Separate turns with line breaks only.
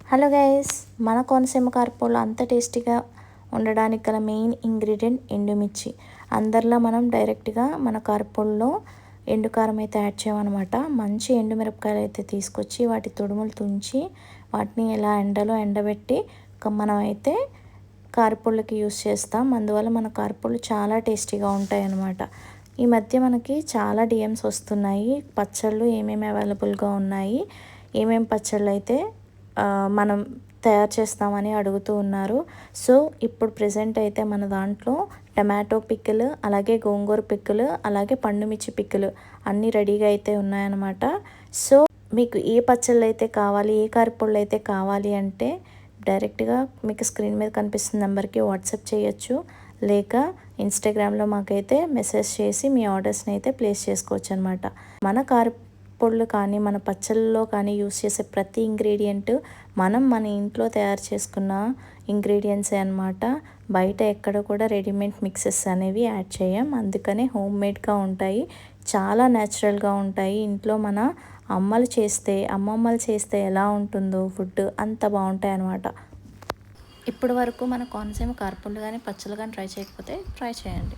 Hello guys, మన కోనసీమ కారపొడిలో అంత టేస్టీగా ఉండడానికి గల మెయిన్ ఇంగ్రీడియంట్ ఎండుమిర్చి. అందరిలా మనం డైరెక్ట్గా మన కారపొడిలో ఎండు కారం అయితే యాడ్ చేయమన్నమాట. మంచి ఎండుమిరపకాయలు అయితే తీసుకొచ్చి వాటి తొడుములు తుంచి వాటిని ఇలా ఎండలో ఎండబెట్టి మనం అయితే కారపొడికి యూస్ చేస్తాం. అందువల్ల మన కారపొడులు చాలా టేస్టీగా ఉంటాయి అన్నమాట. ఈ మధ్య మనకి చాలా డిఎమ్స్ వస్తున్నాయి, పచ్చళ్ళు ఏమేమి అవైలబుల్గా ఉన్నాయి, ఏమేమి పచ్చళ్ళు అయితే మనం తయారు చేస్తామని అడుగుతూ ఉన్నారు. సో ఇప్పుడు ప్రెజెంట్ అయితే మన దాంట్లో టమాటో పిక్కలు, అలాగే గోంగూర పిక్కలు, అలాగే పండుమిర్చి పిక్కలు అన్నీ రెడీగా అయితే ఉన్నాయన్నమాట. సో మీకు ఏ పచ్చళ్ళు అయితే కావాలి, ఏ కారపొళ్ళు అయితే కావాలి అంటే డైరెక్ట్గా మీకు స్క్రీన్ మీద కనిపిస్తున్న నెంబర్కి వాట్సాప్ చేయొచ్చు, లేక ఇన్స్టాగ్రామ్లో మాకైతే మెసేజ్ చేసి మీ ఆర్డర్స్ని అయితే ప్లేస్ చేసుకోవచ్చు అనమాట. మన కారపొళ్ళు కానీ మన పచ్చళ్ళలో కానీ యూస్ చేసే ప్రతి ఇంగ్రీడియంట్ మనం మన ఇంట్లో తయారు చేసుకున్న ఇంగ్రీడియంట్సే అనమాట. బయట ఎక్కడ కూడా రెడీమేడ్ మిక్సెస్ అనేవి యాడ్ చేయం, అందుకనే హోమ్ మేడ్గా ఉంటాయి, చాలా న్యాచురల్గా ఉంటాయి. ఇంట్లో మన అమ్మమ్మలు చేస్తే ఎలా ఉంటుందో ఫుడ్ అంత బాగుంటాయి అనమాట. ఇప్పటి వరకు మన కోనసీమ కారపొళ్ళు కానీ పచ్చళ్ళు కానీ ట్రై చేయకపోతే ట్రై చేయండి.